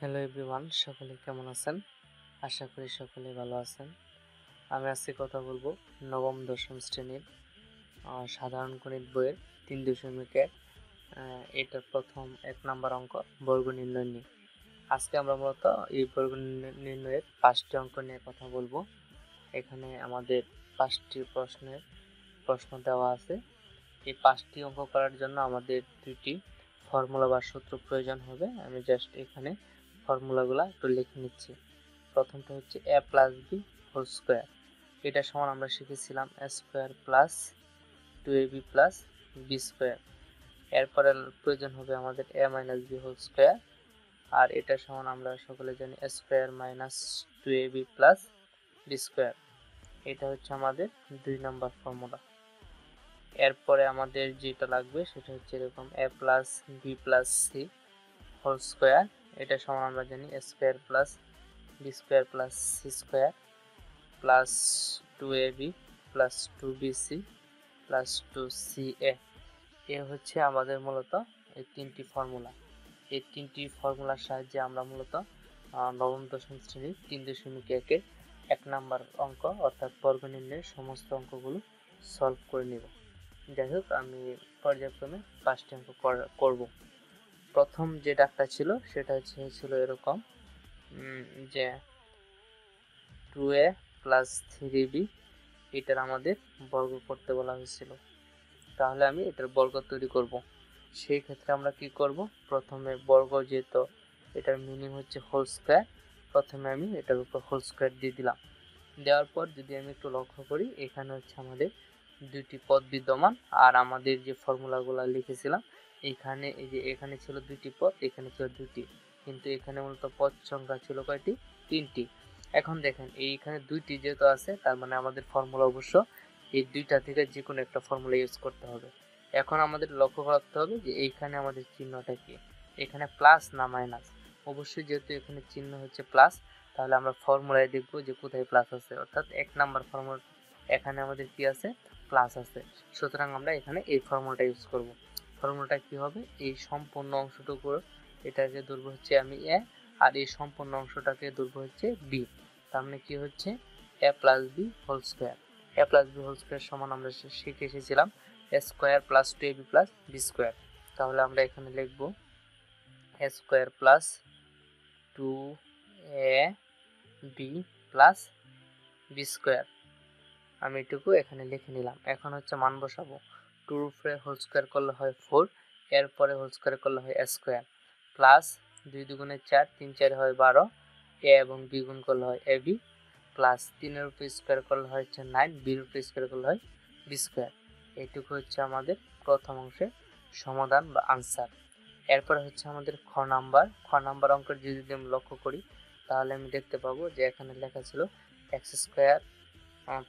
Hello everyone, সকলে কেমন আছেন? আশা করি সকলে ভালো আছেন। আমি আজকে কথা বলবো নবম দশম শ্রেণীর সাধারণ গণিত বইয়ের 3.1 এটার প্রথম 1 নম্বর অঙ্ক বর্গ নির্ণয় নিয়ে। আজকে আমরা মূলত এই বর্গ নির্ণয়ের 5টি অঙ্ক নিয়ে কথা বলবো। এখানে আমাদের 5টি প্রশ্ন দেওয়া আছে। এই 5টি অঙ্ক করার জন্য আমাদের 2টি ফর্মুলা বা সূত্র প্রয়োজন হবে। আমি জাস্ট এখানে ফর্মুলাগুলো একটু লিখে নিচ্ছি। প্রথমটা হচ্ছে a plus B whole square, এটা সমান আমরা শিখেছিলাম a square plus 2ab plus B square. এরপরে প্রয়োজন হবে আমাদের a minus B whole square, আর এটা সমান আমরা সকলে জানি a square minus 2ab plus B square. এটা হচ্ছে আমাদের 2 নম্বর ফর্মুলা। এরপরে আমাদের যেটা লাগবে সেটা হচ্ছে এরকম a plus B plus C whole square, এটা সমান আমরা জানি a square plus B square plus C square plus 2ab plus 2bc plus 2ca। এ হচ্ছে আমাদের মূলত এই 3টি ফর্মুলা। এই 3টি ফর্মুলার সাহায্যে আমরা মূলত নবম দশম শ্রেণীর 3.1-এর 1 নম্বর অঙ্ক অর্থাৎ বর্গ নির্ণয়ের সমস্ত অঙ্কগুলো সলভ করে নেব। যাই হোক, আমি পর্যায়ক্রমে 5টি অঙ্ক করব। প্রথম যে ডাকটা ছিল সেটা ছিল এরকম যে 2a প্লাস 3b এটার আমাদের বর্গ করতে বলা হয়েছিল। তাহলে আমি এটার বর্গ তৈরি করব। সেই ক্ষেত্রে আমরা কি করব, প্রথমে বর্গ যেহেতু এটার মিনিং হচ্ছে হোল স্কোয়ার, প্রথমে আমি এটার উপর হোল স্কোয়ার দিয়ে দিলাম। দেওয়ার পর যদি আমি একটু লক্ষ্য করি, এখানে হচ্ছে আমাদের 2টি পদ বিদ্যমান, আর আমাদের যে ফর্মুলাগুলো লিখেছিলাম এখানে এই যে এখানে ছিল 2টি পদ, এখানে ছিল 2টি, কিন্তু এখানে মূলত পদ সংখ্যা ছিল কয়টি? 3টি। এখন দেখেন এইখানে 2টি যেহেতু আছে, তার মানে আমাদের ফর্মুলা অবশ্য এই 2টা থেকে যে কোনো একটা ফর্মুলা ইউজ করতে হবে। এখন আমাদের লক্ষ্য রাখতে হবে যে এইখানে আমাদের চিহ্নটা কি, এখানে প্লাস না মাইনাস। অবশ্যই যেহেতু এখানে চিহ্ন হচ্ছে প্লাস, তাহলে আমরা ফর্মুলায় দেখব যে কোথায় প্লাস আছে, অর্থাৎ 1 নাম্বার ফর্মুলা এখানে আমাদের কি আছে? প্লাস আছে। সুতরাং আমরা এখানে এই ফর্মুলাটা ইউজ করব। ফর্মুলাটা কি হবে? এই সম্পূর্ণ অংশটুকু এটাকে ধরবো হচ্ছে আমি a, আর এই সম্পূর্ণ অংশটাকে ধরবো হচ্ছে b। তার মানে কি হচ্ছে a plus B whole square. a plus B whole square সমান আমরা শিখে এসেছিলাম a square plus 2ab plus B square. তাহলে আমরা এখানে লিখব a square plus 2ab plus B square. আমি এটুকু এখানে লিখে নিলাম। এখন হচ্ছে মান বসাবো। 2 উপরে হোল স্কোয়ার করলে হয় 4, এরপরে হোল স্কোয়ার করলে হয় a স্কোয়ার প্লাস 2 দুগুণে 4, 3 4 হয় 12, a এবং b গুণ করলে হয় ab প্লাস 3 এর উপরে স্কোয়ার করলে হয় হচ্ছে 9, b এর উপরে স্কোয়ার করলে হয় b স্কোয়ার। এইটুকু হচ্ছে আমাদের প্রথম অংশের সমাধান বা আনসার। এরপরে হচ্ছে আমাদের খ নাম্বার অঙ্কের যদি আমি লক্ষ্য করি, তাহলে আমি দেখতে পাবো যে এখানে লেখা ছিল x square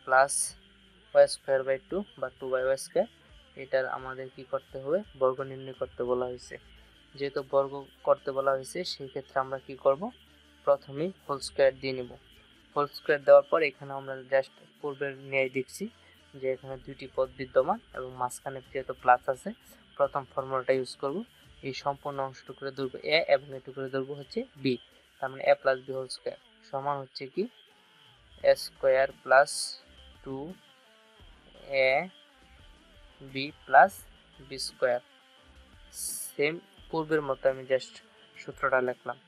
plus Y square by 2 বা 2 বাই ওয়াই স্কোয়ার। এটার আমাদের কি করতে হবে? বর্গ নির্ণয় করতে বলা হয়েছে। যেহেতু বর্গ করতে বলা হয়েছে, সেই ক্ষেত্রে আমরা কি করব, প্রথমেই হোল স্কোয়ার দিয়ে নেব। হোল স্কোয়ার দেওয়ার পর এখানে আমরা জাস্ট পূর্বের ন্যায় দেখছি যে এখানে 2টি পদ বিদ্যমান এবং মাঝখানে যেহেতু প্লাস আছে, প্রথম ফর্মুলাটা ইউজ করব। এই সম্পূর্ণ অংশটুকু করে ধরবো a এবং এটুকু করে ধরবো হচ্ছে b। তার মানে a plus B whole square সমান হচ্ছে কি a square plus 2ab plus B square. Same পূর্বের মতো আমি জাস্ট সূত্রটা লিখলাম।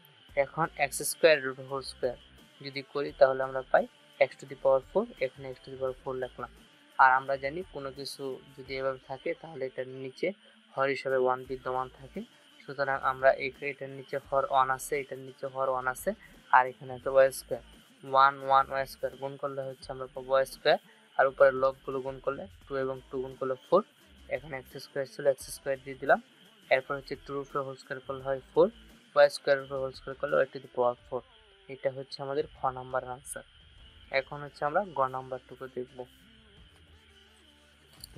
এখন X square root whole square যদি করি তাহলে আমরা পাই x টু দি পাওয়ার 4, এখানে x টু দি পাওয়ার 4 লিখলাম। আর আমরা জানি কোনো কিছু যদি এভাবে থাকে তাহলে এটার নিচে হর হিসাবে 1 বিদ্যমান থাকে। সুতরাং আমরা এটার নিচে হর 1 আছে, এটার নিচে হর 1 আছে, আর এখানে আছে ওয়াই স্কোয়ার। 1 1 ওয়াই স্কোয়ার গুণ করলে হচ্ছে আমরা পাবো ওয়াই স্কোয়ার, আর উপরে লবগুলো গুণ করলে 2 এবং 2 গুণ করলে 4। এখানে এক্স স্কোয়ার ছিল, এক্স স্কোয়ার দিয়ে দিলাম। এরপর হচ্ছে 2 উপরে হোল স্কোয়ার করলে হয় 4, ওয়াই স্কোয়ার উপরে হোল স্কোয়ার করলে ওয়াই টু দি পাওয়ার 4। এটা হচ্ছে আমাদের খ নাম্বার আনসার। এখন হচ্ছে আমরা গ নাম্বারটুকু দেখব।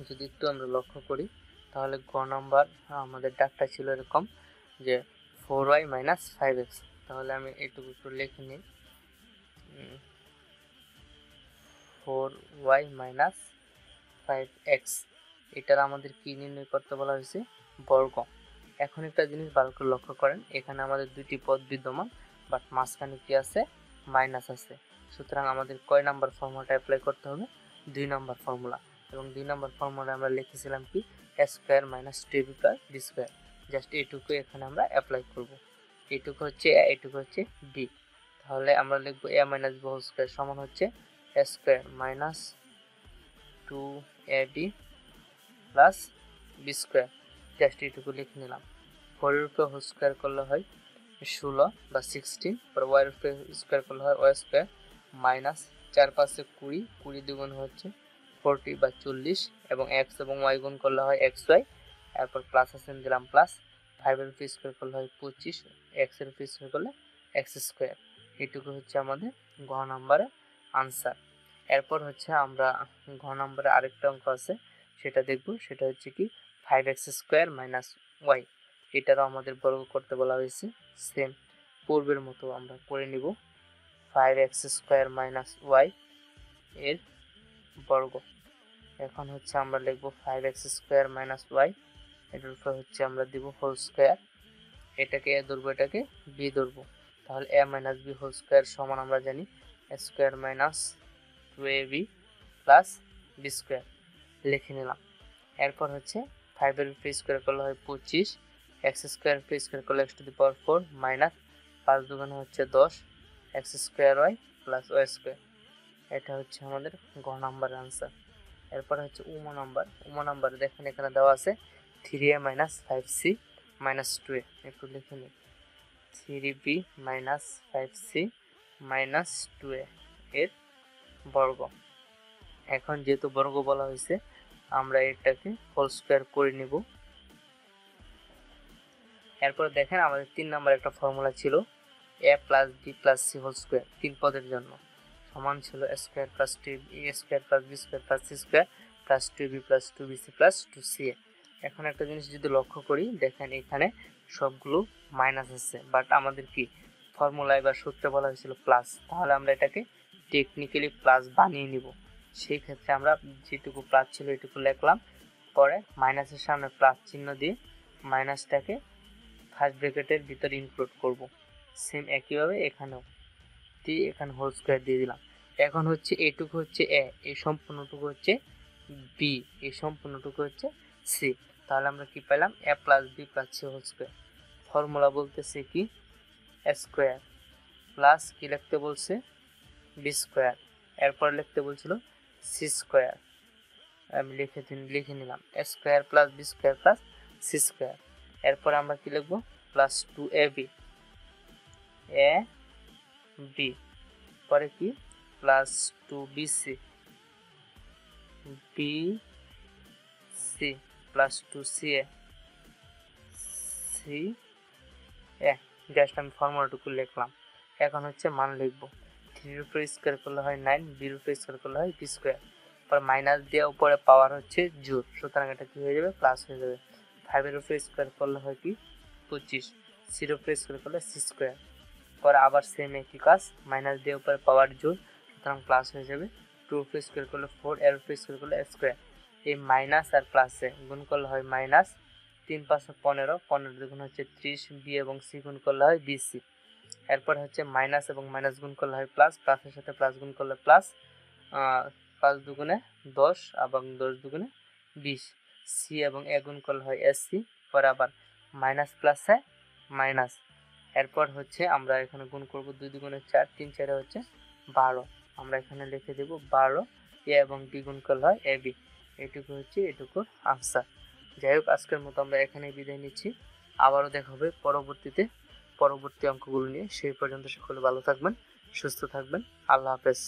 যদি একটু আমরা লক্ষ্য করি, তাহলে গ নাম্বার আমাদের ডাকটা ছিল এরকম যে 4y মাইনাস 5x। তাহলে আমি এইটুকু একটু লিখে নিই, 4y মাইনাস 5x। এটার আমাদের কি নির্ণয় করতে বলা হয়েছে? বর্গ। এখন একটা জিনিস ভালো করে লক্ষ্য করেন, এখানে আমাদের 2টি পদ বিদ্যমান, বাট মাঝখানে কি আছে, মাইনাস আছে। সুতরাং আমাদের কয় নাম্বার ফর্মুলাটা অ্যাপ্লাই করতে হবে, 2 নাম্বার ফর্মুলা। এবং 2 নাম্বার ফর্মুলা আমরা লিখেছিলাম কি, a square minus 2b plus b square. Just এইটুকু এখানে আমরা অ্যাপ্লাই করব। এইটুকু হচ্ছে a, এইটুকু হচ্ছে b। তাহলে আমরা লিখব a minus b whole square সমান হচ্ছে a square minus 2ab plus b square. Just এইটুকু লিখে নিলাম। 4 এর উপরে হোল স্কোয়ার করলে হয় 16 বা 16, পর y এর উপরে স্কোয়ার করলে হয় y স্কোয়ার মাইনাস 4 5 20, 20 দ্বিগুণ হচ্ছে 40 বা 40, এবং x এবং y গুণ করলে হয় xy। এরপর প্লাস আছে দিলাম প্লাস, 5 এর উপরে স্কোয়ার করলে হয় 25, x এর উপরে স্কোয়ার করলে x স্কোয়ার। এইটুকু হচ্ছে আমাদের ঘ নাম্বারের আনসার। এরপর হচ্ছে আমরা ঘ নাম্বারে আরেকটা অঙ্ক আছে সেটা দেখব। সেটা হচ্ছে কি 5x স্কোয়ার মাইনাস y। এটারও আমাদের বর্গ করতে বলা হয়েছে। সেম পূর্বের মতো আমরা করে নিব। 5x স্কোয়ার মাইনাস y এর বর্গ। এখন হচ্ছে আমরা লিখব 5x স্কোয়ার মাইনাস y, এটার উপর হচ্ছে আমরা দিব হোল স্কোয়ার। এটাকে a ধরবো, এটাকে b ধরবো। তাহলে a minus b whole square সমান আমরা জানি a square minus 2ab plus b square. লিখে নিলাম। এরপর হচ্ছে 5 এর উপরে স্কোয়ার করলে হয় 25, x স্কোয়ার উপরে স্কোয়ার করলে x to the power 4 minus 5 দুগুণে হচ্ছে 10, x square y plus y square. এটা হচ্ছে আমাদের ঘ নাম্বারের আনসার। এরপর হচ্ছে উম নাম্বার দেখেন এখানে দেওয়া আছে 3a minus 5c minus 2a। একটু লিখে নিই, 3b minus 5c minus 2a এর বর্গ। এখন যেহেতু বর্গ বলা হয়েছে আমরা এটাকে হোল স্কোয়ার করে নিব। এরপর দেখেন আমাদের 3 নাম্বার একটা ফর্মুলা ছিল a plus b plus c whole square 3 পদের জন্য, সমান ছিল a square plus 2a square plus b square plus c square plus 2b plus 2bc plus 2ca। এখন একটা জিনিস যদি লক্ষ্য করি, দেখেন এখানে সবগুলো মাইনাস আছে, বাট আমাদের কি ফর্মুলায় বা সূত্রে বলা হয়েছিল প্লাস। তাহলে আমরা এটাকে টেকনিক্যালি প্লাস বানিয়ে নিব। সেই ক্ষেত্রে আমরা যেটুকু প্লাস ছিল এটুকু লিখলাম, পরে মাইনাসের সামনে প্লাস চিহ্ন দিয়ে মাইনাসটাকে ফার্স্ট ব্র্যাকেটের ভিতরে ইনক্লুড করব। সেম একইভাবে এখানেও দিয়ে এখানে হোল স্কোয়ার দিয়ে দিলাম। এখন হচ্ছে এইটুকু হচ্ছে এ, এই সম্পূর্ণটুকু হচ্ছে বি, এই সম্পূর্ণটুকু হচ্ছে সি। তাহলে আমরা কি পেলাম, A plus B plus C whole square. Formula বলতেছে কি এ স্কোয়ার প্লাস কি লিখতে বলছে বি স্কোয়ার, এরপর লিখতে বলছিল সি স্কোয়ার। আমি লিখে নিলাম A square plus B square plus C square. এরপর আমরা কি লিখব, প্লাস 2ab এ বি, পরে কি plus 2bc bc plus 2ca ca। Just আমি ফর্মুলাটুকু লিখলাম। এখন হচ্ছে মান লিখব। 3 এর উপরে স্কোয়ার করলে হয় 9, b এর উপরে স্কোয়ার করলে হয় b স্কোয়ার, পর মাইনাস দিয়ে উপরে পাওয়ার হচ্ছে জোর, সুতরাং এটা কি হয়ে যাবে, প্লাস হয়ে যাবে। 5 এর উপরে স্কোয়ার করলে হয় কি 25, c এর উপরে স্কোয়ার করলে c স্কোয়ার, পরে আবার সেম একই কাজ, মাইনাস দিয়ে উপরে পাওয়ার জোর, সুতরাং প্লাস হয়ে যাবে। 2 উপরে স্কোয়ার করলে 4, এর উপরে স্কোয়ার করলে স্কোয়ার। এই মাইনাস আর প্লাসে গুণ করলে হয় মাইনাস, 3 5 15, 15 দুগুণ হচ্ছে 30, বি এবং সি গুণ করলে হয় বিসি। এরপর হচ্ছে মাইনাস এবং মাইনাস গুণ করলে হয় প্লাস, প্লাসের সাথে প্লাস গুণ করলে প্লাস, 5 দুগুণে 10 এবং 10 দুগুণে 20, সি এবং এ গুণ করলে হয় এসসি, পরে আবার মাইনাস প্লাসে মাইনাস। এরপর হচ্ছে আমরা এখানে গুণ করব 2 দুগুণে 4, 3 4 হচ্ছে 12। আমরা এখানে লিখে দেব 12, এ এবং বি গুণ করলে হয় এ বি। এটুকু হচ্ছে এটুকুর আনসার। যাই হোক, আজকের মতো আমরা এখানেই বিদায় নিচ্ছি। আবারও দেখা হবে পরবর্তী অঙ্কগুলো নিয়ে। সেই পর্যন্ত সকলে ভালো থাকবেন, সুস্থ থাকবেন। আল্লাহ হাফেজ।